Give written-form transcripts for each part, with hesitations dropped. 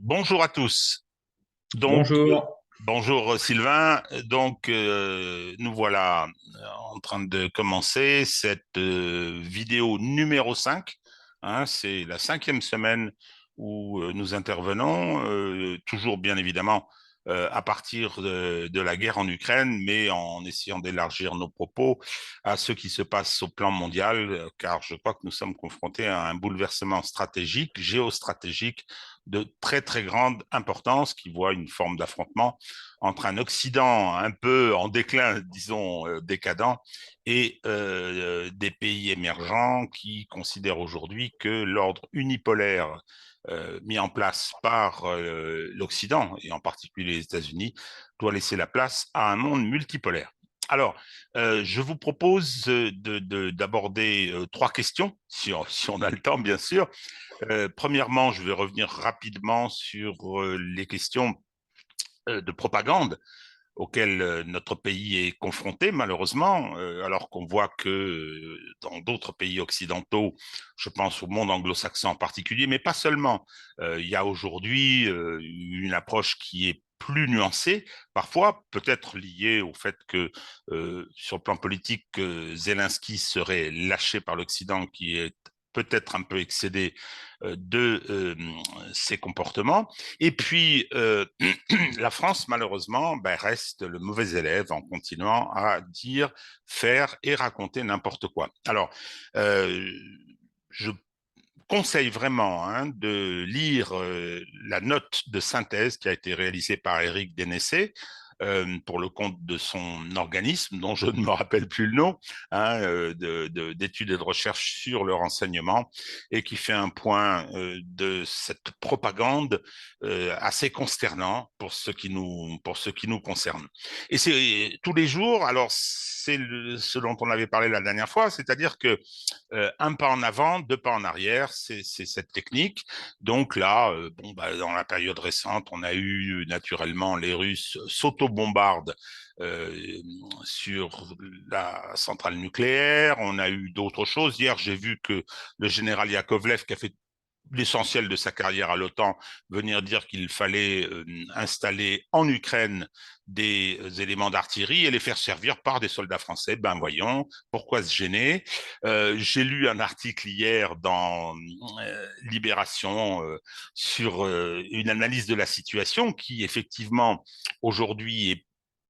Bonjour à tous. Donc, Bonjour. bonjour Sylvain. Donc, nous voilà en train de commencer cette vidéo numéro 5. Hein, c'est la cinquième semaine où nous intervenons, toujours bien évidemment à partir de la guerre en Ukraine, mais en essayant d'élargir nos propos à ce qui se passe au plan mondial, car je crois que nous sommes confrontés à un bouleversement stratégique, géostratégique de très très grande importance qui voit une forme d'affrontement entre un Occident un peu en déclin, disons décadent, et des pays émergents qui considèrent aujourd'hui que l'ordre unipolaire mis en place par l'Occident, et en particulier les États-Unis, doit laisser la place à un monde multipolaire. Alors, je vous propose d'aborder trois questions, si on a le temps, bien sûr. Premièrement, je vais revenir rapidement sur les questions de propagande auxquelles notre pays est confronté, malheureusement, alors qu'on voit que dans d'autres pays occidentaux, je pense au monde anglo-saxon en particulier, mais pas seulement, il y a aujourd'hui une approche qui est plus nuancée, parfois peut-être liée au fait que sur le plan politique, Zelensky serait lâché par l'Occident, qui est peut-être un peu excédé de ses comportements. Et puis, la France, malheureusement, ben, reste le mauvais élève en continuant à dire, faire et raconter n'importe quoi. Alors, euh, je conseille vraiment de lire la note de synthèse qui a été réalisée par Éric Dénessé pour le compte de son organisme, dont je ne me rappelle plus le nom, d'études et de recherche sur le renseignement, et qui fait un point de cette propagande assez consternant pour ce qui nous concerne. Et c'est tous les jours, alors c'est ce dont on avait parlé la dernière fois, c'est-à-dire que un pas en avant, deux pas en arrière, c'est cette technique. Donc là, bon, bah, dans la période récente, on a eu naturellement les Russes s'auto-bombardent euh, sur la centrale nucléaire. On a eu d'autres choses. Hier, j'ai vu que le général Yakovlev, qui a fait l'essentiel de sa carrière à l'OTAN, venir dire qu'il fallait installer en Ukraine des éléments d'artillerie et les faire servir par des soldats français. Ben voyons, pourquoi se gêner? J'ai lu un article hier dans Libération sur une analyse de la situation qui effectivement aujourd'hui est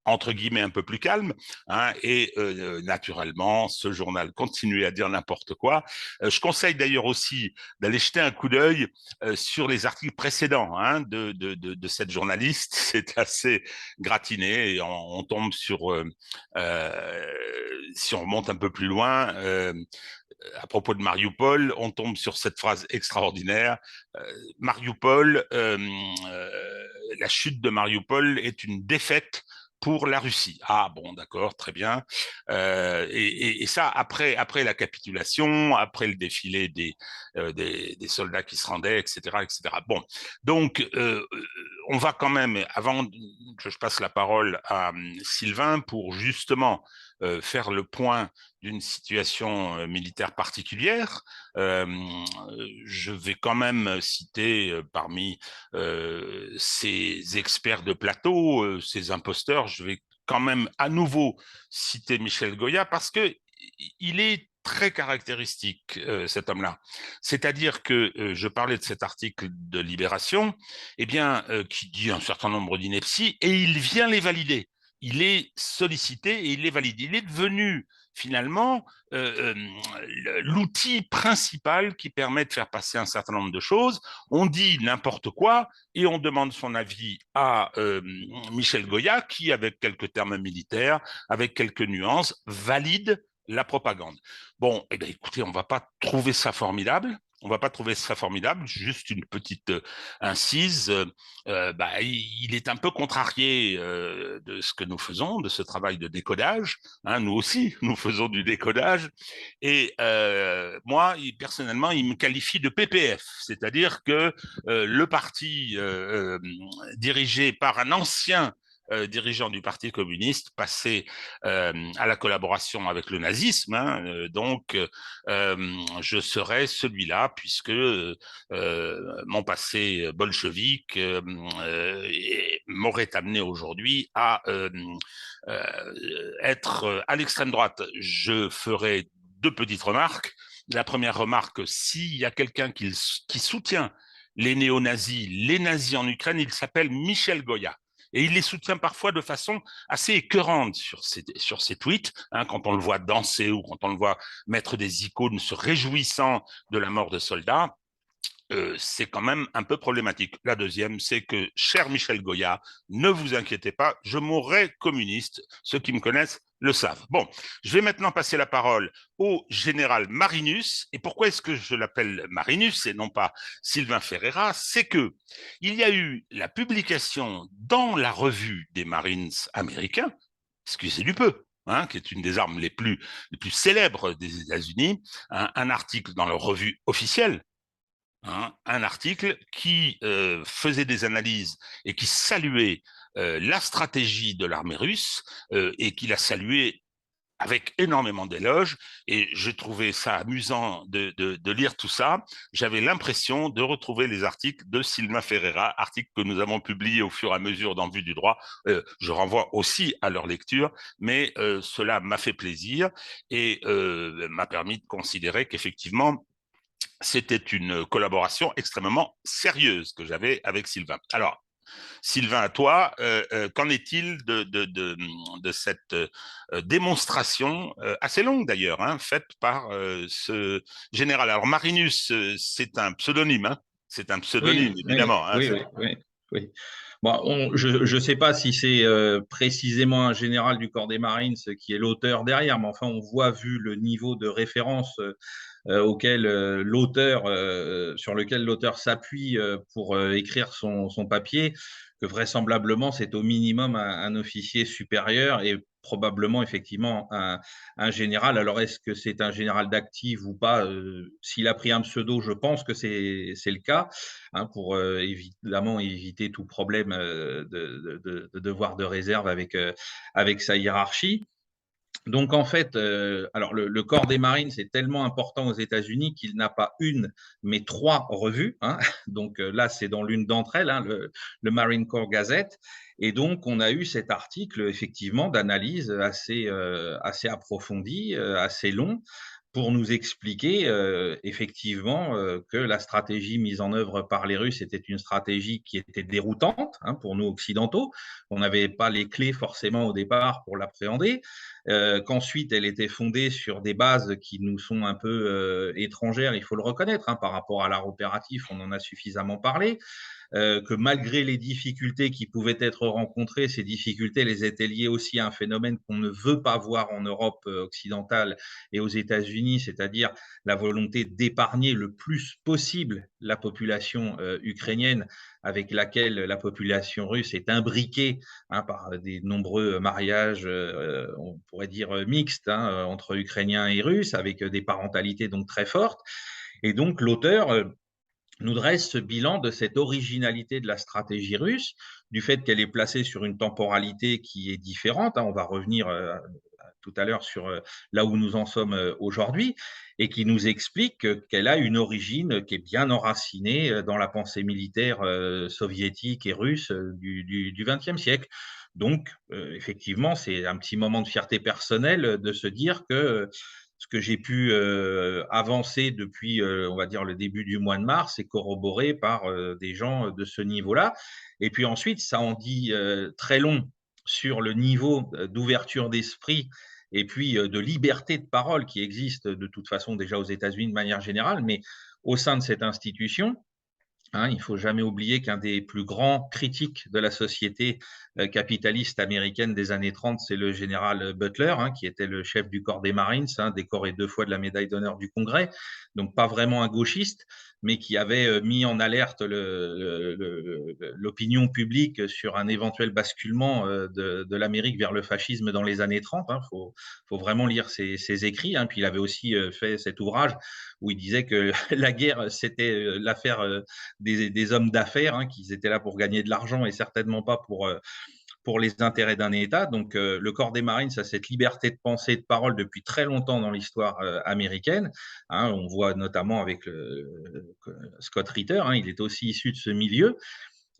entre guillemets un peu plus calme, hein, et naturellement ce journal continue à dire n'importe quoi. Je conseille d'ailleurs aussi d'aller jeter un coup d'œil sur les articles précédents de cette journaliste. C'est assez gratiné et on tombe sur si on remonte un peu plus loin à propos de Mariupol, on tombe sur cette phrase extraordinaire. Mariupol, la chute de Mariupol est une défaite pour la Russie. Ah bon, d'accord, très bien. Et ça, après la capitulation, après le défilé des soldats qui se rendaient, etc., etc. Bon, donc on va quand même, avant que je passe la parole à Sylvain, pour justement faire le point d'une situation militaire particulière. Euh, je vais quand même citer parmi ces experts de plateau, ces imposteurs, je vais quand même à nouveau citer Michel Goya parce que il est très caractéristique, cet homme-là. C'est-à-dire que je parlais de cet article de Libération, eh bien, qui dit un certain nombre d'inepties, et il vient les valider. Il est sollicité et il les valide. Il est devenu finalement l'outil principal qui permet de faire passer un certain nombre de choses. On dit n'importe quoi et on demande son avis à Michel Goya qui, avec quelques termes militaires, avec quelques nuances, valide la propagande. Bon, eh bien, écoutez, on ne va pas trouver ça formidable. On va pas trouver ça formidable, juste une petite incise. Bah, il est un peu contrarié de ce que nous faisons, de ce travail de décodage. Hein, nous aussi, nous faisons du décodage. Et moi, personnellement, il me qualifie de PPF, c'est-à-dire que le parti dirigé par un ancien dirigeant du Parti communiste, passé à la collaboration avec le nazisme. Hein, donc, je serai celui-là, puisque mon passé bolchevique m'aurait amené aujourd'hui à être à l'extrême droite. Je ferai deux petites remarques. La première remarque, s'il y a quelqu'un qui soutient les nazis en Ukraine, il s'appelle Michel Goya. Et il les soutient parfois de façon assez écœurante sur ses tweets, hein, quand on le voit danser ou quand on le voit mettre des icônes se réjouissant de la mort de soldats. C'est quand même un peu problématique. La deuxième, c'est que, cher Michel Goya, ne vous inquiétez pas, je mourrai communiste. Ceux qui me connaissent le savent. Bon, je vais maintenant passer la parole au général Marinus. Et pourquoi est-ce que je l'appelle Marinus et non pas Sylvain Ferreira? C'est que il y a eu la publication dans la revue des Marines américains, excusez du peu, hein, qui est une des armes les plus célèbres des États-Unis, un article dans leur revue officielle, hein, un article qui faisait des analyses et qui saluait la stratégie de l'armée russe et qui la saluait avec énormément d'éloges. Et j'ai trouvé ça amusant de lire tout ça. J'avais l'impression de retrouver les articles de Sylvain Ferreira, articles que nous avons publiés au fur et à mesure dans Vue du droit. Je renvoie aussi à leur lecture, mais cela m'a fait plaisir et m'a permis de considérer qu'effectivement, c'était une collaboration extrêmement sérieuse que j'avais avec Sylvain. Alors, Sylvain, à toi, qu'en est-il de cette démonstration, assez longue d'ailleurs, hein, faite par ce général? Alors, Marinus, c'est un pseudonyme, hein, c'est un pseudonyme, Oui, oui, évidemment. Hein, oui, oui, oui, oui. Bon, je ne sais pas si c'est précisément un général du corps des Marines qui est l'auteur derrière, mais enfin, on voit, vu le niveau de référence auquel l'auteur, sur lequel l'auteur s'appuie pour écrire son papier, que vraisemblablement c'est au minimum un officier supérieur et probablement effectivement un général. Alors est-ce que c'est un général d'active ou pas? S'il a pris un pseudo, je pense que c'est le cas, hein, pour évidemment éviter tout problème de devoir de réserve avec sa hiérarchie. Donc en fait, alors le corps des Marines c'est tellement important aux États-Unis qu'il n'a pas une, mais trois revues, hein. Donc là, c'est dans l'une d'entre elles, hein, le Marine Corps Gazette. Et donc, on a eu cet article effectivement d'analyse assez approfondi, assez long, pour nous expliquer effectivement que la stratégie mise en œuvre par les Russes était une stratégie qui était déroutante, hein, pour nous occidentaux. On n'avait pas les clés forcément au départ pour l'appréhender, qu'ensuite elle était fondée sur des bases qui nous sont un peu étrangères, il faut le reconnaître, hein, par rapport à l'art opératif, on en a suffisamment parlé, que malgré les difficultés qui pouvaient être rencontrées, ces difficultés les étaient liées aussi à un phénomène qu'on ne veut pas voir en Europe occidentale et aux États-Unis, c'est-à-dire la volonté d'épargner le plus possible la population ukrainienne, avec laquelle la population russe est imbriquée, hein, par des nombreux mariages, on pourrait dire mixtes, hein, entre Ukrainiens et Russes, avec des parentalités donc très fortes. Et donc l'auteur nous dresse ce bilan de cette originalité de la stratégie russe, du fait qu'elle est placée sur une temporalité qui est différente, hein. On va revenir tout à l'heure sur là où nous en sommes aujourd'hui, et qui nous explique qu'elle a une origine qui est bien enracinée dans la pensée militaire soviétique et russe du XXe siècle. Donc, effectivement, c'est un petit moment de fierté personnelle de se dire que ce que j'ai pu avancer depuis, on va dire, le début du mois de mars est corroboré par des gens de ce niveau-là. Et puis ensuite, ça en dit très long sur le niveau d'ouverture d'esprit et puis de liberté de parole qui existe de toute façon déjà aux États-Unis de manière générale, mais au sein de cette institution. Hein, il ne faut jamais oublier qu'un des plus grands critiques de la société capitaliste américaine des années 30, c'est le général Butler, hein, qui était le chef du corps des Marines, hein, décoré 2 fois de la médaille d'honneur du Congrès, donc pas vraiment un gauchiste, mais qui avait mis en alerte l'opinion publique sur un éventuel basculement de l'Amérique vers le fascisme dans les années 30. Il faut vraiment lire ses écrits. Hein. Puis il avait aussi fait cet ouvrage où il disait que la guerre, c'était l'affaire des hommes d'affaires, hein, qui étaient là pour gagner de l'argent et certainement pas pour les intérêts d'un État. Donc, le corps des Marines a cette liberté de pensée et de parole depuis très longtemps dans l'histoire américaine. Hein, on voit notamment avec Scott Ritter, hein, il est aussi issu de ce milieu.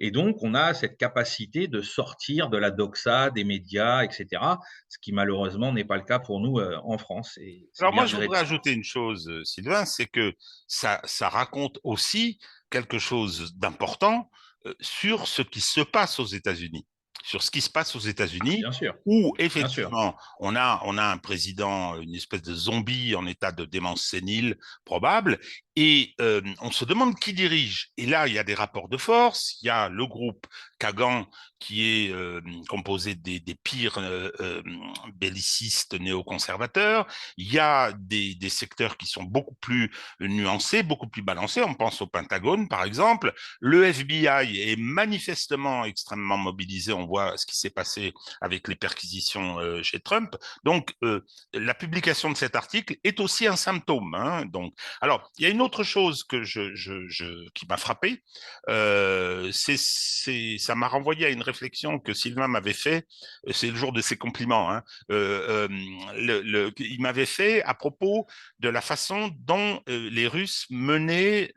Et donc, on a cette capacité de sortir de la doxa, des médias, etc., ce qui malheureusement n'est pas le cas pour nous en France. Et c'est Alors bien moi, je voudrais regrettable. ajouter une chose, Sylvain, c'est que ça raconte aussi quelque chose d'important sur ce qui se passe aux États-Unis, sur ce qui se passe aux États-Unis, Bien sûr, où bien sûr. effectivement on a un président, une espèce de zombie en état de démence sénile probable, et on se demande qui dirige. Et là, il y a des rapports de force, il y a le groupe Kagan qui est composé des pires bellicistes néoconservateurs. Il y a des secteurs qui sont beaucoup plus nuancés, beaucoup plus balancés. On pense au Pentagone, par exemple. Le FBI est manifestement extrêmement mobilisé. On voit ce qui s'est passé avec les perquisitions chez Trump. Donc, la publication de cet article est aussi un symptôme. Hein. Donc, alors, il y a une autre chose que qui m'a frappé. Ça m'a renvoyé à une réflexion que Sylvain m'avait fait. C'est le jour de ses compliments. Hein. Il m'avait fait à propos de la façon dont les Russes menaient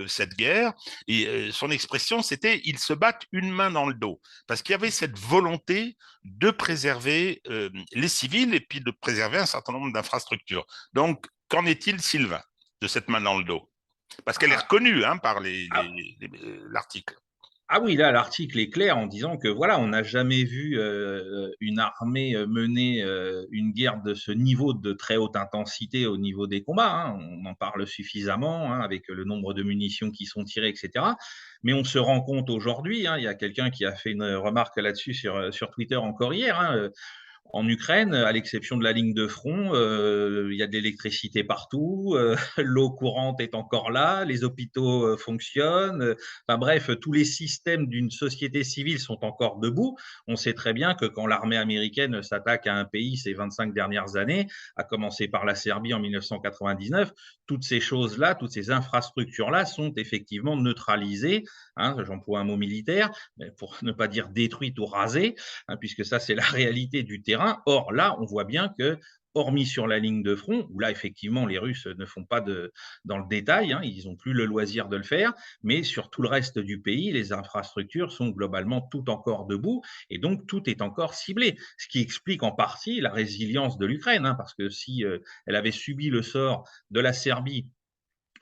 cette guerre. Et son expression, c'était ils se battent une main dans le dos. Parce qu'il y avait cette volonté de préserver les civils et puis de préserver un certain nombre d'infrastructures. Donc, qu'en est-il, Sylvain, de cette main dans le dos? Parce qu'elle est Ah, reconnue hein, par ah, l'article. Ah oui, là, l'article est clair en disant que voilà, on n'a jamais vu une armée mener une guerre de ce niveau de très haute intensité au niveau des combats. Hein. On en parle suffisamment hein, avec le nombre de munitions qui sont tirées, etc. Mais on se rend compte aujourd'hui, hein, il y a quelqu'un qui a fait une remarque là-dessus sur Twitter encore hier. Hein, en Ukraine, à l'exception de la ligne de front, il y a de l'électricité partout, l'eau courante est encore là, les hôpitaux fonctionnent. Enfin bref, tous les systèmes d'une société civile sont encore debout. On sait très bien que quand l'armée américaine s'attaque à un pays ces 25 dernières années, à commencer par la Serbie en 1999, toutes ces choses-là, toutes ces infrastructures-là sont effectivement neutralisées. Hein, j'emploie un mot militaire, pour ne pas dire détruites ou rasées, hein, puisque ça, c'est la réalité du terrain. Or, là, on voit bien que, hormis sur la ligne de front, où là, effectivement, les Russes ne font pas dans le détail, hein, ils n'ont plus le loisir de le faire, mais sur tout le reste du pays, les infrastructures sont globalement toutes encore debout, et donc tout est encore ciblé, ce qui explique en partie la résilience de l'Ukraine, hein, parce que si elle avait subi le sort de la Serbie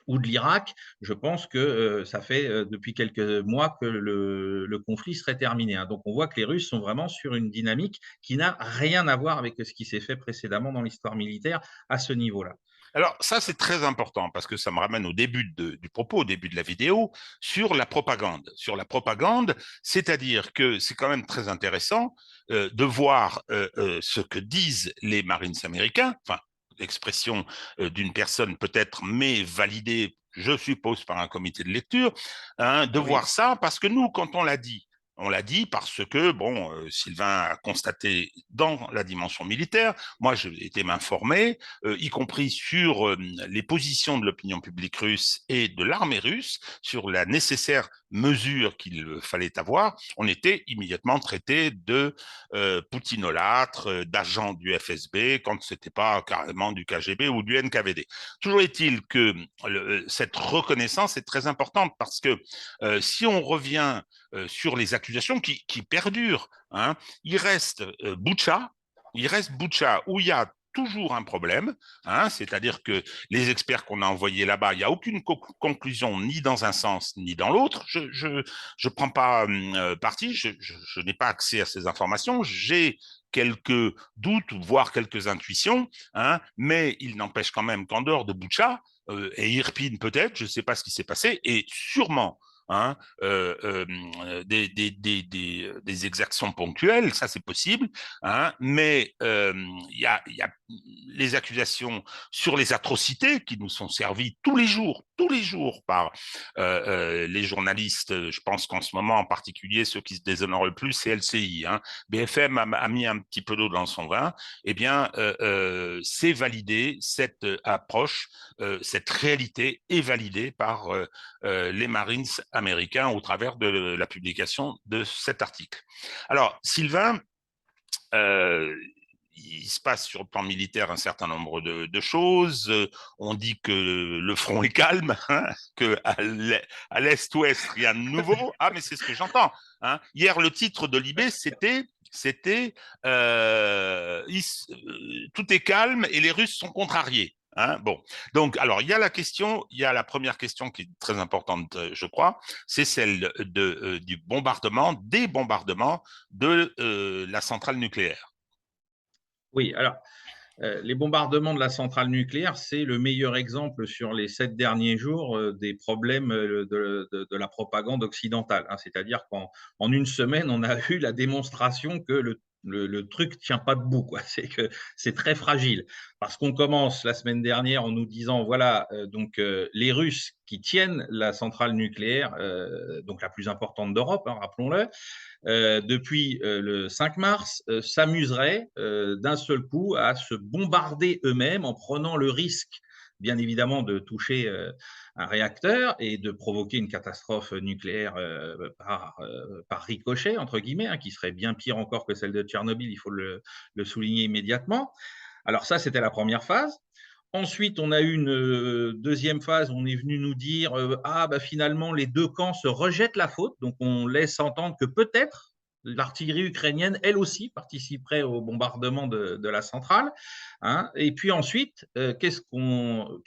ou de l'Irak, je pense que ça fait depuis quelques mois que le conflit serait terminé. Hein. Donc on voit que les Russes sont vraiment sur une dynamique qui n'a rien à voir avec ce qui s'est fait précédemment dans l'histoire militaire à ce niveau-là. Alors ça, c'est très important parce que ça me ramène au début du propos, au début de la vidéo, sur la propagande. Sur la propagande, c'est-à-dire que c'est quand même très intéressant de voir ce que disent les Marines américains, enfin, l'expression d'une personne peut-être, mais validée, je suppose, par un comité de lecture, hein, de voir Oui, ça, parce que nous, quand on l'a dit parce que, bon, Sylvain a constaté dans la dimension militaire, moi j'ai été m'informer, y compris sur les positions de l'opinion publique russe et de l'armée russe, sur la nécessaire mesure qu'il fallait avoir, on était immédiatement traité de poutinolâtre, d'agent du FSB, quand ce n'était pas carrément du KGB ou du NKVD. Toujours est-il que cette reconnaissance est très importante parce que si on revient sur les accusations qui perdurent, hein, il reste Boucha, où il y a toujours un problème, hein, c'est-à-dire que les experts qu'on a envoyés là-bas, il n'y a aucune conclusion ni dans un sens ni dans l'autre. Je prends pas parti, je n'ai pas accès à ces informations, j'ai quelques doutes, voire quelques intuitions, hein, mais il n'empêche quand même qu'en dehors de Boucha, et Irpine peut-être, je ne sais pas ce qui s'est passé, et sûrement hein, des exactions ponctuelles, ça c'est possible, hein, mais y a les accusations sur les atrocités qui nous sont servies tous les jours par les journalistes. Je pense qu'en ce moment, en particulier, ceux qui se déshonorent le plus, c'est LCI. Hein. BFM a mis un petit peu d'eau dans son vin. Eh bien, c'est validé, cette approche, cette réalité est validée par les Marines américain au travers de la publication de cet article. Alors, Sylvain, euh, il se passe sur le plan militaire un certain nombre de choses. On dit que le front est calme, hein, que à l'est-ouest, rien de nouveau. Ah, mais c'est ce que j'entends. Hein. Hier, le titre de l'IB, c'était tout est calme et les Russes sont contrariés. Hein, bon, donc alors il y a la question, il y a la première question qui est très importante, je crois, c'est celle du bombardement, des bombardements de la centrale nucléaire. Oui, alors les bombardements de la centrale nucléaire, c'est le meilleur exemple sur les 7 derniers jours des problèmes de la propagande occidentale. Hein. C'est-à-dire qu'en une semaine, on a eu la démonstration que le truc ne tient pas debout. C'est que c'est très fragile. Parce qu'on commence la semaine dernière en nous disant, voilà, les Russes qui tiennent la centrale nucléaire, donc la plus importante d'Europe, hein, rappelons-le, depuis le 5 mars, s'amuseraient d'un seul coup à se bombarder eux-mêmes en prenant le risque, bien évidemment, de toucher un réacteur et de provoquer une catastrophe nucléaire par ricochet, entre guillemets, hein, qui serait bien pire encore que celle de Tchernobyl, il faut le souligner immédiatement. Alors ça, c'était la première phase. Ensuite, on a eu une deuxième phase où on est venu nous dire finalement, les deux camps se rejettent la faute. Donc, on laisse entendre que peut-être l'artillerie ukrainienne, elle aussi, participerait au bombardement de la centrale. Hein. Et puis ensuite, qu'est-ce qu'on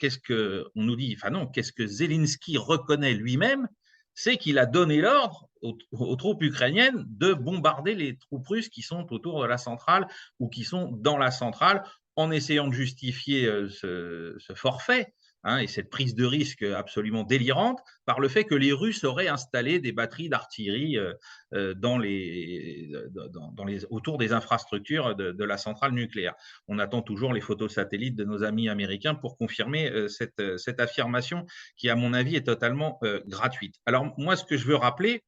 nous dit? Enfin non, qu'est-ce que Zelensky reconnaît lui-même? C'est qu'il a donné l'ordre aux troupes ukrainiennes de bombarder les troupes russes qui sont autour de la centrale ou qui sont dans la centrale, en essayant de justifier ce forfait, hein, et cette prise de risque absolument délirante par le fait que les Russes auraient installé des batteries d'artillerie autour des infrastructures de la centrale nucléaire. On attend toujours les photos satellites de nos amis américains pour confirmer cette affirmation qui, à mon avis, est totalement gratuite. Alors moi, ce que je veux rappeler,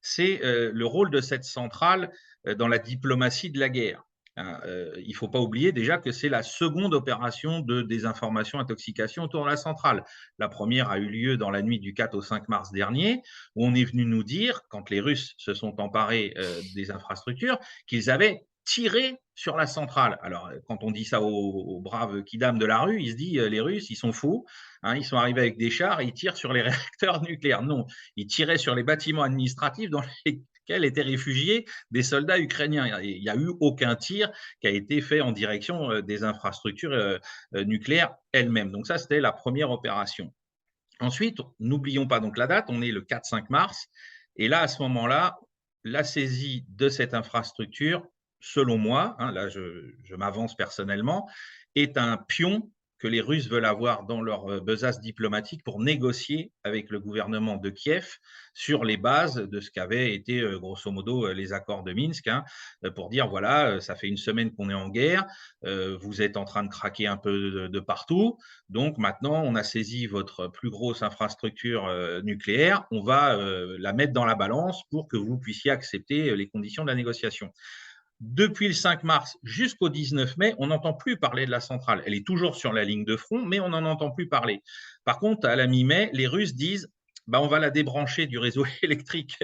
c'est le rôle de cette centrale dans la diplomatie de la guerre. Il ne faut pas oublier déjà que c'est la seconde opération de désinformation, intoxication autour de la centrale. La première a eu lieu dans la nuit du 4 au 5 mars dernier, où on est venu nous dire, quand les Russes se sont emparés des infrastructures, qu'ils avaient tiré sur la centrale. Alors, quand on dit ça aux braves kidam de la rue, il se dit, les Russes, ils sont fous, hein, ils sont arrivés avec des chars, ils tirent sur les réacteurs nucléaires. Non, ils tiraient sur les bâtiments administratifs dans lesquels étaient réfugiés des soldats ukrainiens. Il n'y a eu aucun tir qui a été fait en direction des infrastructures nucléaires elles-mêmes. Donc ça, c'était la première opération. Ensuite, n'oublions pas donc la date, on est le 4-5 mars, et là, à ce moment-là, la saisie de cette infrastructure, selon moi, hein, là je m'avance personnellement, est un pion que les Russes veulent avoir dans leur besace diplomatique pour négocier avec le gouvernement de Kiev sur les bases de ce qu'avaient été grosso modo les accords de Minsk, hein, pour dire voilà, ça fait une semaine qu'on est en guerre, vous êtes en train de craquer un peu de partout, donc maintenant on a saisi votre plus grosse infrastructure nucléaire, on va la mettre dans la balance pour que vous puissiez accepter les conditions de la négociation. Depuis le 5 mars jusqu'au 19 mai, on n'entend plus parler de la centrale. Elle est toujours sur la ligne de front, mais on n'en entend plus parler. Par contre, à la mi-mai, les Russes disent on va la débrancher du réseau électrique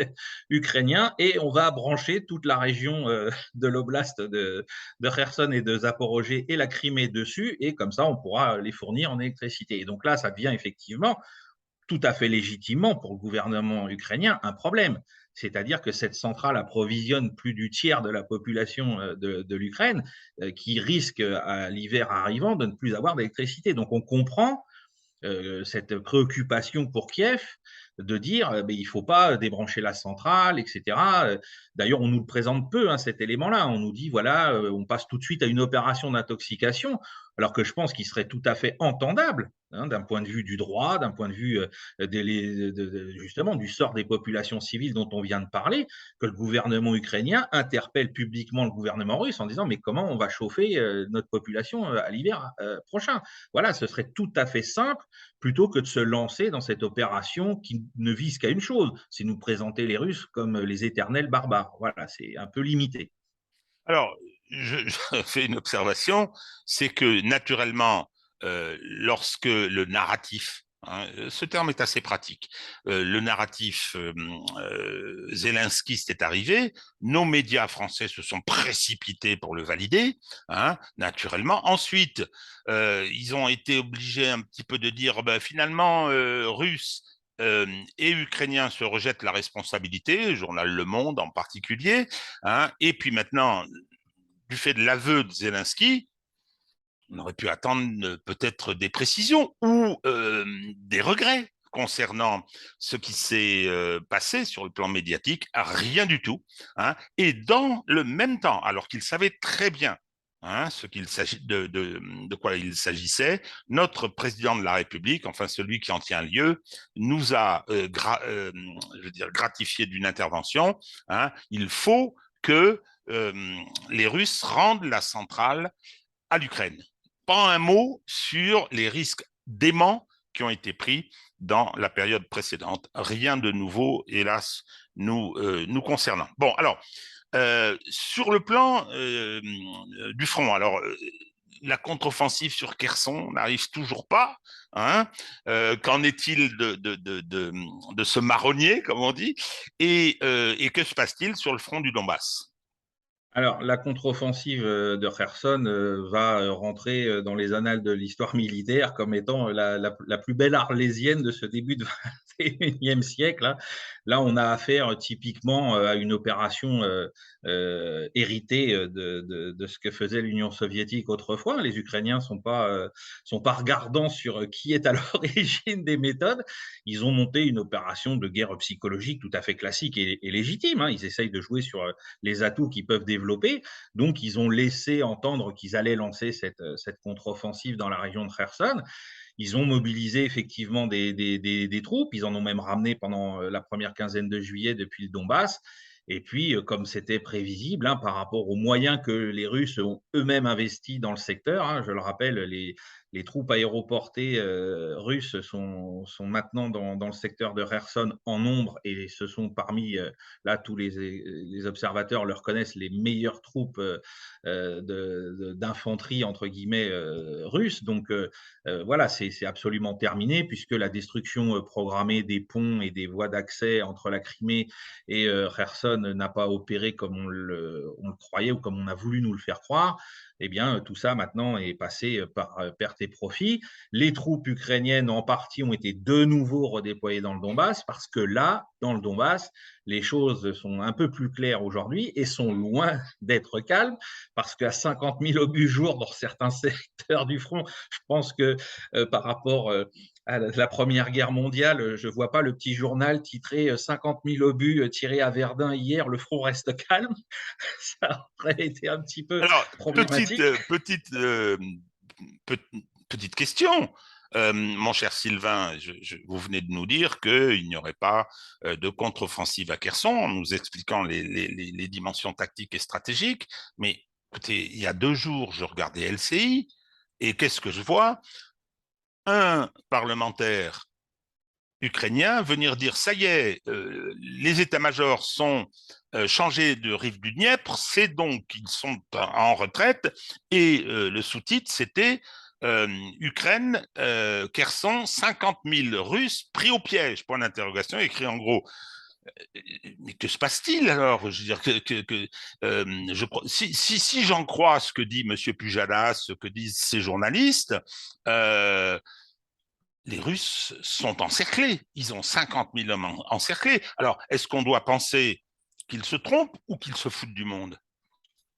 ukrainien et on va brancher toute la région de l'oblast de Kherson et de Zaporozhye et la Crimée dessus, et comme ça, on pourra les fournir en électricité. Et donc là, ça devient effectivement tout à fait légitimement pour le gouvernement ukrainien un problème. C'est-à-dire que cette centrale approvisionne plus du tiers de la population de l'Ukraine qui risque à l'hiver arrivant de ne plus avoir d'électricité. Donc on comprend cette préoccupation pour Kiev de dire il ne faut pas débrancher la centrale, etc. D'ailleurs, on nous le présente peu, hein, cet élément-là. On nous dit, voilà, on passe tout de suite à une opération d'intoxication, alors que je pense qu'il serait tout à fait entendable, hein, d'un point de vue du droit, d'un point de vue justement du sort des populations civiles dont on vient de parler, que le gouvernement ukrainien interpelle publiquement le gouvernement russe en disant mais comment on va chauffer notre population à l'hiver prochain. Voilà, ce serait tout à fait simple plutôt que de se lancer dans cette opération qui ne vise qu'à une chose, c'est nous présenter les Russes comme les éternels barbares. Voilà, c'est un peu limité. Alors, je fais une observation, c'est que naturellement, lorsque le narratif hein. Ce terme est assez pratique. Le narratif zelenskyste est arrivé. Nos médias français se sont précipités pour le valider, hein, naturellement. Ensuite, ils ont été obligés un petit peu de dire, ben, finalement, Russes et Ukrainiens se rejettent la responsabilité, le journal Le Monde en particulier, hein. Et puis maintenant, du fait de l'aveu de Zelensky, on aurait pu attendre peut-être des précisions ou des regrets concernant ce qui s'est passé sur le plan médiatique, rien du tout, hein. Et dans le même temps, alors qu'il savait très bien, hein, de quoi il s'agissait, notre président de la République, enfin celui qui en tient lieu, nous a je veux dire, gratifié d'une intervention, hein. Il faut que les Russes rendent la centrale à l'Ukraine. Pas un mot sur les risques déments qui ont été pris dans la période précédente. Rien de nouveau, hélas, nous concernant. Bon, alors, sur le plan du front, alors, la contre-offensive sur Kherson n'arrive toujours pas, hein. Qu'en est-il de ce marronnier, comme on dit, et que se passe-t-il sur le front du Donbass? Alors, la contre-offensive de Kherson va rentrer dans les annales de l'histoire militaire comme étant la plus belle arlésienne de ce début de 21e siècle, hein. Là, on a affaire typiquement à une opération héritée de ce que faisait l'Union soviétique autrefois. Les Ukrainiens sont pas regardants sur qui est à l'origine des méthodes. Ils ont monté une opération de guerre psychologique tout à fait classique et légitime, hein. Ils essayent de jouer sur les atouts qu'ils peuvent développer. Donc, ils ont laissé entendre qu'ils allaient lancer cette contre-offensive dans la région de Kherson. Ils ont mobilisé effectivement des troupes. Ils en ont même ramené pendant la première quinzaine de juillet depuis le Donbass. Et puis, comme c'était prévisible, hein, par rapport aux moyens que les Russes ont eux-mêmes investis dans le secteur, hein, je le rappelle, les troupes aéroportées russes sont maintenant dans le secteur de Kherson en nombre et ce sont parmi, là, tous les observateurs le reconnaissent, les meilleures troupes d'infanterie, entre guillemets, russes. Donc, voilà, c'est absolument terminé puisque la destruction programmée des ponts et des voies d'accès entre la Crimée et Kherson n'a pas opéré comme on le croyait ou comme on a voulu nous le faire croire. Eh bien, tout ça maintenant est passé par perte et profit. Les troupes ukrainiennes, en partie, ont été de nouveau redéployées dans le Donbass parce que là, dans le Donbass, les choses sont un peu plus claires aujourd'hui et sont loin d'être calmes parce qu'à 50 000 obus jour dans certains secteurs du front, je pense que par rapport à la Première Guerre mondiale, je ne vois pas le petit journal titré 50 000 obus tirés à Verdun hier, le front reste calme. Ça aurait été un petit peu Alors, problématique. pe- petite question. Mon cher Sylvain, vous venez de nous dire qu'il n'y aurait pas de contre-offensive à Kherson, en nous expliquant les dimensions tactiques et stratégiques. Mais écoutez, il y a 2 jours, je regardais LCI, et qu'est-ce que je vois? Un parlementaire ukrainien venir dire ça y est, les états-majors sont changés de rive du Dniepr, c'est donc qu'ils sont en retraite, et le sous-titre c'était Ukraine, Kherson, 50 000 Russes pris au piège, point d'interrogation, écrit en gros. Mais que se passe-t-il alors? Je veux dire si j'en crois ce que dit Monsieur Pujadas, ce que disent ces journalistes, euh, les Russes sont encerclés. Ils ont 50 000 hommes encerclés. Alors, est-ce qu'on doit penser qu'ils se trompent ou qu'ils se foutent du monde?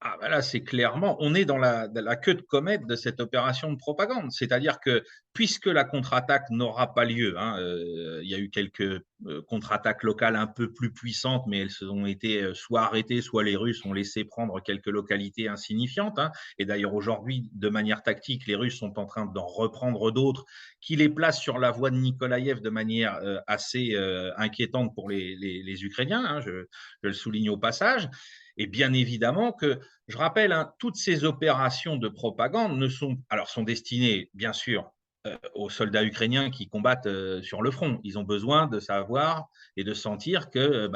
Ah bah là, c'est clairement, on est dans la queue de comète de cette opération de propagande. C'est-à-dire que puisque la contre-attaque n'aura pas lieu, hein, il y a eu quelques contre-attaques locales un peu plus puissantes, mais elles ont été soit arrêtées, soit les Russes ont laissé prendre quelques localités insignifiantes, hein. Et d'ailleurs, aujourd'hui, de manière tactique, les Russes sont en train d'en reprendre d'autres qui les placent sur la voie de Nikolaïev de manière assez inquiétante pour les Ukrainiens, hein, je le souligne au passage. Et bien évidemment que, je rappelle, hein, toutes ces opérations de propagande sont destinées, bien sûr, aux soldats ukrainiens qui combattent sur le front. Ils ont besoin de savoir et de sentir que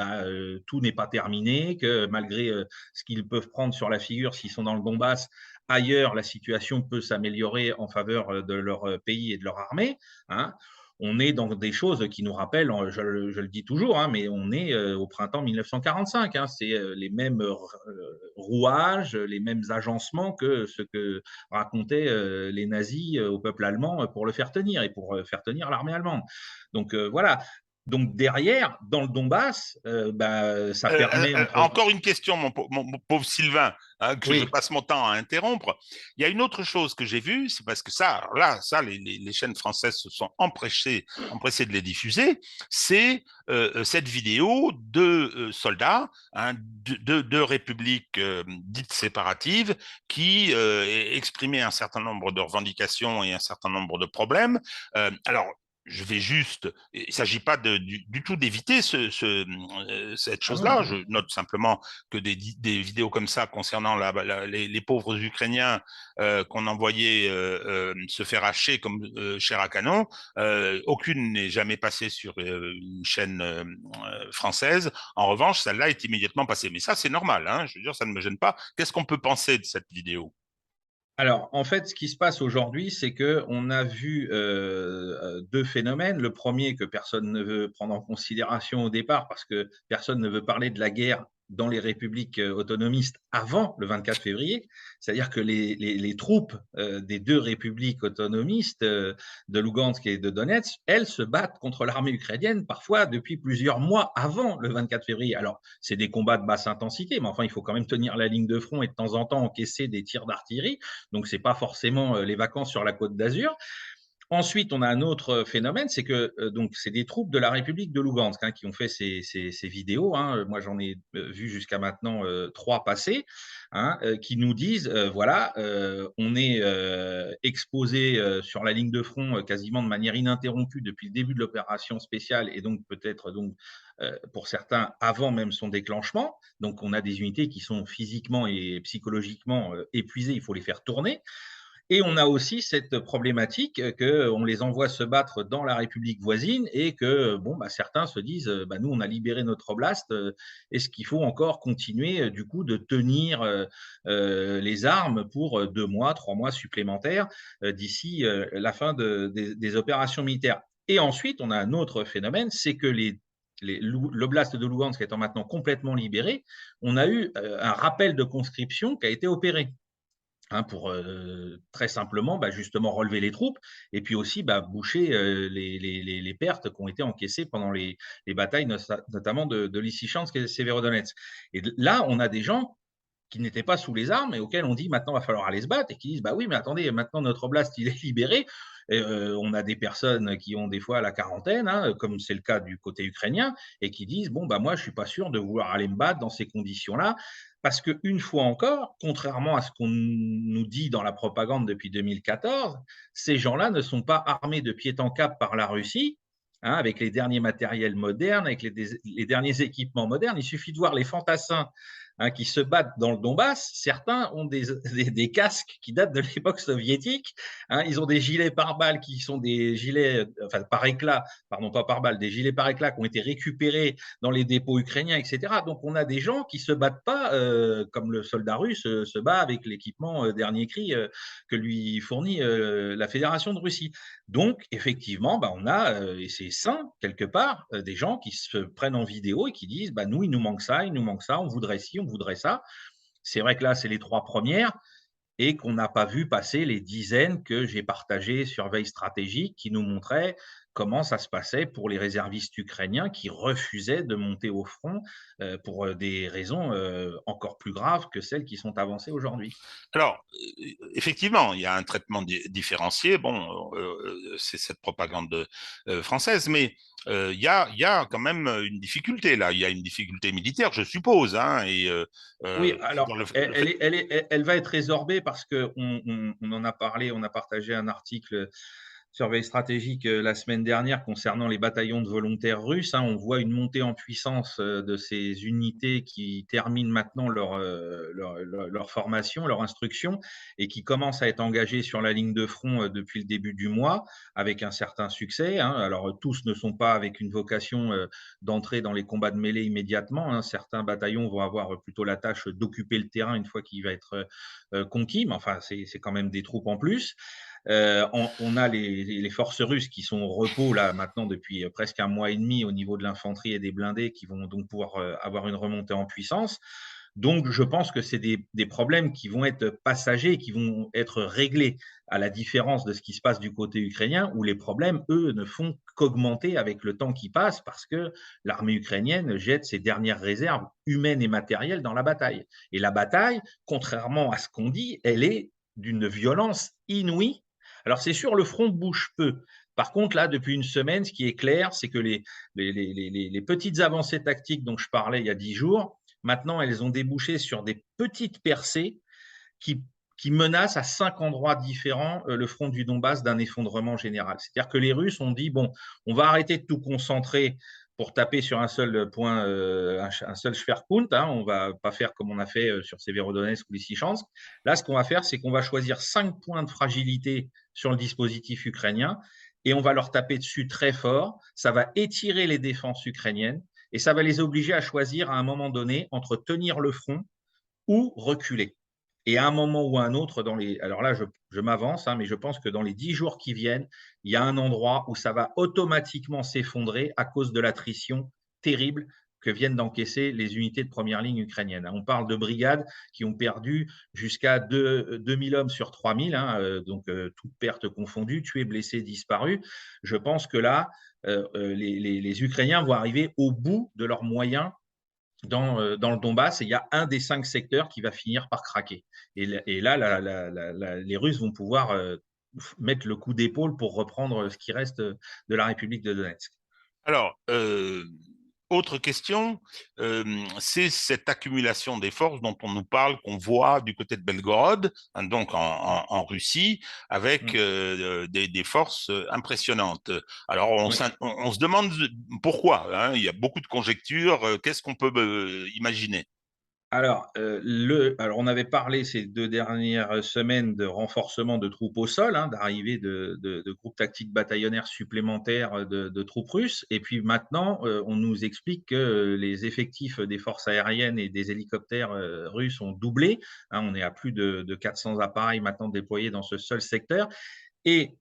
tout n'est pas terminé, que malgré ce qu'ils peuvent prendre sur la figure s'ils sont dans le Donbass, ailleurs, la situation peut s'améliorer en faveur de leur pays et de leur armée, hein. on est dans des choses qui nous rappellent, je le dis toujours, hein, mais on est au printemps 1945. Hein, c'est les mêmes rouages, les mêmes agencements que ce que racontaient les nazis au peuple allemand pour le faire tenir et pour faire tenir l'armée allemande. Donc voilà. Donc derrière, dans le Donbass, ça permet entre. Encore une question, mon pauvre Sylvain, hein, que je Oui. passe mon temps à interrompre. Il y a une autre chose que j'ai vue, c'est parce que ça, là, ça, les chaînes françaises se sont empressées de les diffuser. C'est cette vidéo de soldats, hein, de républiques dites séparatives qui exprimaient un certain nombre de revendications et un certain nombre de problèmes. Alors, je vais juste, il ne s'agit pas du tout d'éviter cette Ah non, chose-là. non. Je note simplement que des vidéos comme ça concernant les pauvres Ukrainiens qu'on envoyait se faire hacher comme chair à canon, aucune n'est jamais passée sur une chaîne française. En revanche, celle-là est immédiatement passée. Mais ça, c'est normal, hein, je veux dire, ça ne me gêne pas. Qu'est-ce qu'on peut penser de cette vidéo? Alors, en fait, ce qui se passe aujourd'hui, c'est qu'on a vu 2 phénomènes. Le premier que personne ne veut prendre en considération au départ, parce que personne ne veut parler de la guerre dans les républiques autonomistes avant le 24 février. C'est-à-dire que les troupes des 2 républiques autonomistes, de Lugansk et de Donetsk, elles se battent contre l'armée ukrainienne parfois depuis plusieurs mois avant le 24 février. Alors, c'est des combats de basse intensité, mais enfin, il faut quand même tenir la ligne de front et de temps en temps encaisser des tirs d'artillerie. Donc, ce n'est pas forcément les vacances sur la Côte d'Azur. Ensuite, on a un autre phénomène, c'est que donc c'est des troupes de la République de Lugansk qui ont fait ces vidéos. Hein. Moi, j'en ai vu jusqu'à maintenant 3 passer, hein, qui nous disent voilà, on est exposé sur la ligne de front quasiment de manière ininterrompue depuis le début de l'opération spéciale et donc peut-être donc pour certains avant même son déclenchement. Donc, on a des unités qui sont physiquement et psychologiquement épuisées. Il faut les faire tourner. Et on a aussi cette problématique qu'on les envoie se battre dans la République voisine et que bon, certains se disent nous, on a libéré notre oblast, est-ce qu'il faut encore continuer du coup de tenir les armes pour 2 mois, 3 mois supplémentaires d'ici la fin des opérations militaires. Et ensuite, on a un autre phénomène, c'est que l'oblast de Lugansk étant maintenant complètement libéré, on a eu un rappel de conscription qui a été opéré. Hein, pour très simplement justement relever les troupes et puis aussi boucher les pertes qui ont été encaissées pendant les batailles, notamment de Lysychansk et de Severodonetsk. Et là, on a des gens qui n'étaient pas sous les armes et auxquels on dit maintenant il va falloir aller se battre et qui disent bah oui mais attendez maintenant notre oblast il est libéré et, on a des personnes qui ont des fois la quarantaine hein, comme c'est le cas du côté ukrainien et qui disent bon moi je suis pas sûr de vouloir aller me battre dans ces conditions là parce que une fois encore contrairement à ce qu'on nous dit dans la propagande depuis 2014 ces gens-là ne sont pas armés de pied en cap par la Russie. Hein, avec les derniers matériels modernes, avec les derniers équipements modernes, il suffit de voir les fantassins qui se battent dans le Donbass, certains ont des casques qui datent de l'époque soviétique. Hein, ils ont des gilets pare-balles qui sont des gilets, enfin par éclat, pardon, pas par balle, des gilets par éclat qui ont été récupérés dans les dépôts ukrainiens, etc. Donc on a des gens qui se battent pas comme le soldat russe se bat avec l'équipement dernier cri que lui fournit la Fédération de Russie. Donc effectivement, on a, et c'est sain quelque part, des gens qui se prennent en vidéo et qui disent nous, il nous manque ça, on voudrait ci, on voudrait ça. C'est vrai que là, c'est les 3 premières et qu'on n'a pas vu passer les dizaines que j'ai partagées sur Veille Stratégique qui nous montraient comment ça se passait pour les réservistes ukrainiens qui refusaient de monter au front pour des raisons encore plus graves que celles qui sont avancées aujourd'hui. Alors, effectivement, il y a un traitement différencié. Bon, c'est cette propagande française, mais il y a quand même une difficulté là. Il y a une difficulté militaire, je suppose, hein, et Oui, dans alors le fait. elle va être résorbée parce qu'on en a parlé, on a partagé un article surveille stratégique la semaine dernière concernant les bataillons de volontaires russes. Hein. On voit une montée en puissance de ces unités qui terminent maintenant leur formation, leur instruction et qui commencent à être engagées sur la ligne de front depuis le début du mois avec un certain succès. Hein. Alors tous ne sont pas avec une vocation d'entrer dans les combats de mêlée immédiatement. Hein. Certains bataillons vont avoir plutôt la tâche d'occuper le terrain une fois qu'il va être conquis, mais enfin c'est quand même des troupes en plus. On a les forces russes qui sont au repos là maintenant depuis presque un mois et demi au niveau de l'infanterie et des blindés qui vont donc pouvoir avoir une remontée en puissance. Donc, je pense que c'est des problèmes qui vont être passagers, qui vont être réglés, à la différence de ce qui se passe du côté ukrainien, où les problèmes, eux, ne font qu'augmenter avec le temps qui passe, parce que l'armée ukrainienne jette ses dernières réserves humaines et matérielles dans la bataille. Et la bataille, contrairement à ce qu'on dit, elle est d'une violence inouïe. Alors, c'est sûr, le front bouge peu. Par contre, là, depuis une semaine, ce qui est clair, c'est que les petites avancées tactiques dont je parlais il y a 10 jours, maintenant, elles ont débouché sur des petites percées qui, qui menacent à 5 endroits différents le front du Donbass d'un effondrement général. C'est-à-dire que les Russes ont dit, bon, on va arrêter de tout concentrer pour taper sur un seul point, un seul Schwerpunkt. Hein, on ne va pas faire comme on a fait sur Severodonetsk ou Lysychansk. Là, ce qu'on va faire, c'est qu'on va choisir 5 points de fragilité sur le dispositif ukrainien et on va leur taper dessus très fort. Ça va étirer les défenses ukrainiennes et ça va les obliger à choisir à un moment donné entre tenir le front ou reculer. Et à un moment ou à un autre, alors là, je m'avance, hein, mais je pense que dans les 10 jours qui viennent, il y a un endroit où ça va automatiquement s'effondrer à cause de l'attrition terrible que viennent d'encaisser les unités de première ligne ukrainiennes. On parle de brigades qui ont perdu jusqu'à 2000 hommes sur 3000, hein, donc toutes pertes confondues, tués, blessés, disparus. Je pense que là, les Ukrainiens vont arriver au bout de leurs moyens dans le Donbass, et il y a un des 5 secteurs qui va finir par craquer. Et là, les Russes vont pouvoir mettre le coup d'épaule pour reprendre ce qui reste de la République de Donetsk. Alors, autre question, c'est cette accumulation des forces dont on nous parle, qu'on voit du côté de Belgorod, hein, donc en Russie, avec des forces impressionnantes. Alors, Oui. on se demande pourquoi, hein, il y a beaucoup de conjectures, qu'est-ce qu'on peut imaginer? Alors, on avait parlé ces 2 dernières semaines de renforcement de troupes au sol, hein, d'arrivée de groupes tactiques bataillonnaires supplémentaires de troupes russes. Et puis maintenant, on nous explique que les effectifs des forces aériennes et des hélicoptères russes ont doublé. Hein, on est à plus de 400 appareils maintenant déployés dans ce seul secteur. Et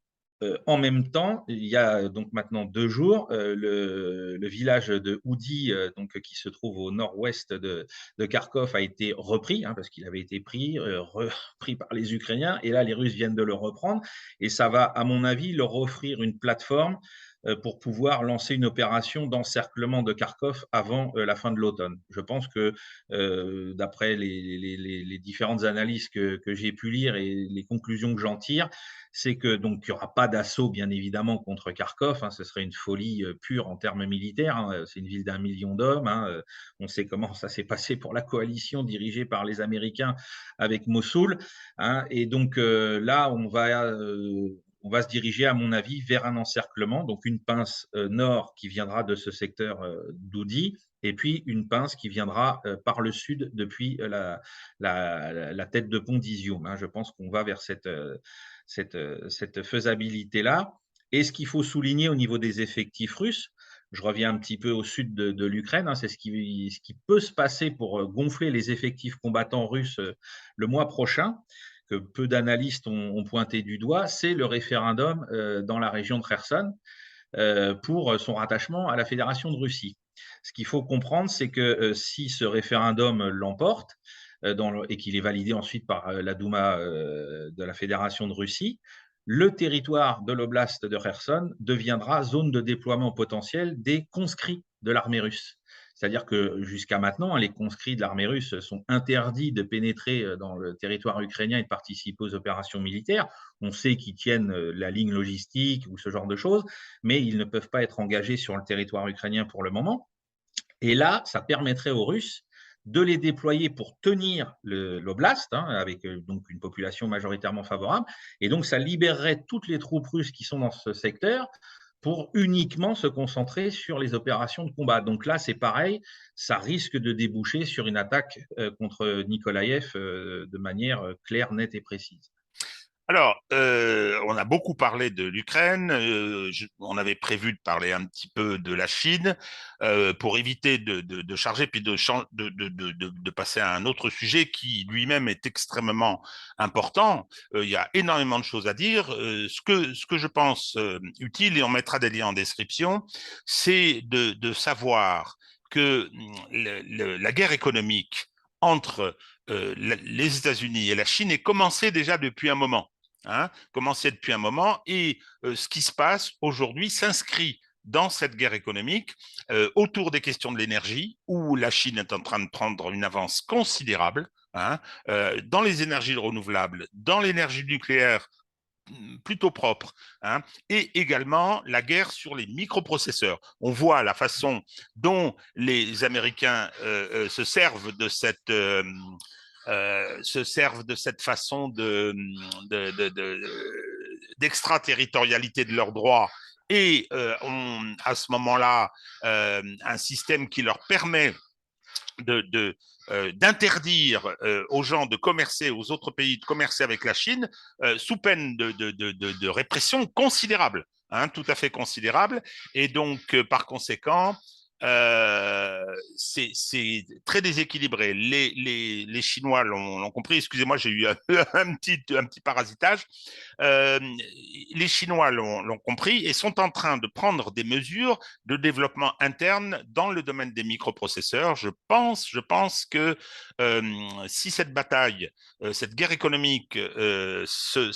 en même temps, il y a donc maintenant 2 jours, le village de Oudi, donc qui se trouve au nord-ouest de Kharkov, a été repris, hein, parce qu'il avait été repris par les Ukrainiens, et là, les Russes viennent de le reprendre, et ça va, à mon avis, leur offrir une plateforme pour pouvoir lancer une opération d'encerclement de Kharkov avant la fin de l'automne. Je pense que, d'après les différentes analyses que j'ai pu lire et les conclusions que j'en tire, c'est que donc il n'y aura pas d'assaut bien évidemment contre Kharkov, hein, ce serait une folie pure en termes militaires, hein, c'est une ville d'1 million d'hommes, hein, on sait comment ça s'est passé pour la coalition dirigée par les Américains avec Mossoul, hein, et donc là on va se diriger, à mon avis, vers un encerclement, donc une pince nord qui viendra de ce secteur d'Oudi, et puis une pince qui viendra par le sud depuis la tête de pont d'Izium. Hein. Je pense qu'on va vers cette faisabilité-là. Et ce qu'il faut souligner au niveau des effectifs russes, je reviens un petit peu au sud de l'Ukraine, hein, c'est ce qui peut se passer pour gonfler les effectifs combattants russes le mois prochain, que peu d'analystes ont pointé du doigt, c'est le référendum dans la région de Kherson pour son rattachement à la Fédération de Russie. Ce qu'il faut comprendre, c'est que si ce référendum l'emporte, et qu'il est validé ensuite par la Douma de la Fédération de Russie, le territoire de l'oblast de Kherson deviendra zone de déploiement potentiel des conscrits de l'armée russe. C'est-à-dire que jusqu'à maintenant, les conscrits de l'armée russe sont interdits de pénétrer dans le territoire ukrainien et de participer aux opérations militaires. On sait qu'ils tiennent la ligne logistique ou ce genre de choses, mais ils ne peuvent pas être engagés sur le territoire ukrainien pour le moment. Et là, ça permettrait aux Russes de les déployer pour tenir l'oblast, hein, avec donc une population majoritairement favorable. Et donc, ça libérerait toutes les troupes russes qui sont dans ce secteur pour uniquement se concentrer sur les opérations de combat. Donc là, c'est pareil, ça risque de déboucher sur une attaque contre Nikolaïev de manière claire, nette et précise. Alors, on a beaucoup parlé de l'Ukraine. On avait prévu de parler un petit peu de la Chine pour éviter de charger puis de passer à un autre sujet qui lui-même est extrêmement important. Il y a énormément de choses à dire. Ce que je pense utile, et on mettra des liens en description, c'est de savoir que la guerre économique entre les États-Unis et la Chine est commencée déjà depuis un moment. Hein, commencé depuis un moment, et ce qui se passe aujourd'hui s'inscrit dans cette guerre économique autour des questions de l'énergie, où la Chine est en train de prendre une avance considérable, hein, dans les énergies renouvelables, dans l'énergie nucléaire plutôt propre, hein, et également la guerre sur les microprocesseurs. On voit la façon dont les Américains se servent de cette façon d'extraterritorialité de leurs droits, et ont à ce moment-là un système qui leur permet d'interdire aux gens de commercer, aux autres pays de commercer avec la Chine, sous peine de répression considérable, hein, tout à fait considérable. Et donc, par conséquent, c'est très déséquilibré. Les Chinois l'ont compris. Excusez-moi, j'ai eu un petit parasitage. Euh, les Chinois l'ont compris et sont en train de prendre des mesures de développement interne dans le domaine des microprocesseurs. Je pense que si cette bataille, cette guerre économique se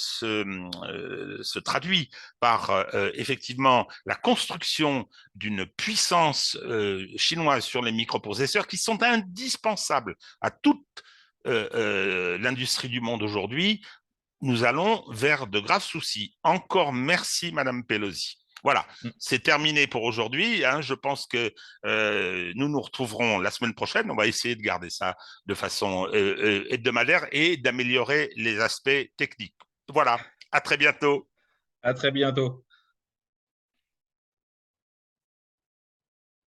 traduit par effectivement la construction d'une puissance chinoise sur les microprocesseurs qui sont indispensables à toute l'industrie du monde aujourd'hui, nous allons vers de graves soucis. Encore merci, Madame Pelosi. Voilà, c'est terminé pour aujourd'hui, hein. Je pense que nous nous retrouverons la semaine prochaine. On va essayer de garder ça de façon hebdomadaire et d'améliorer les aspects techniques. Voilà, à très bientôt. À très bientôt.